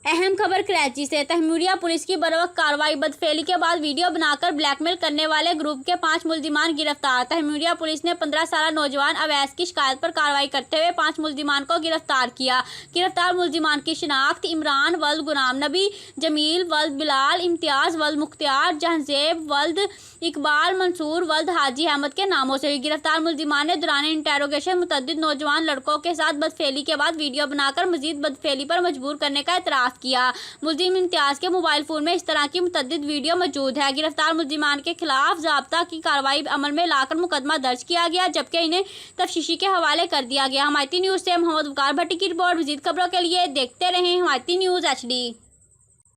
अहम खबर कराची से। तहमुरिया पुलिस की बरवक्त कार्रवाई। बदफेली के बाद वीडियो बनाकर ब्लैकमेल करने वाले ग्रुप के 5 मुल्जिमान गिरफ्तार। तहमुरिया पुलिस ने 15 साल नौजवान अवैस की शिकायत पर कार्रवाई करते हुए 5 मुल्जिमान को गिरफ्तार किया। गिरफ्तार मुल्जिमान की शिनाख्त इमरान वल्द गुलाम नबी, जमील वल्द बिलाल, इम्तियाज वल्द मुख्तियार, जहजेब वल्द इकबाल, मंसूर वल्द हाजी अहमद के नामों से हुई। गिरफ्तार मुल्जिमान ने दौरान इंटेरोगेशन मुतअद्दिद नौजवान लड़कों के साथ बदफेली के बाद वीडियो बनाकर मजीद बदफेली पर मजबूर करने का एतराफ़ किया। मुल्जिम इम्तियाज के मोबाइल फोन में इस तरह की मुतअद्दिद वीडियो मौजूद है। गिरफ्तार मुल्जिमान के खिलाफ ज़ाब्ता की कार्रवाई अमल में लाकर मुकदमा दर्ज किया गया, जबकि इन्हें तफ्तीशी के हवाले कर दिया गया। हमायती न्यूज़ से मोहम्मद वकार भट्टी की रिपोर्ट। मजीद खबरों के लिए देखते रहें हमायती न्यूज़ HD।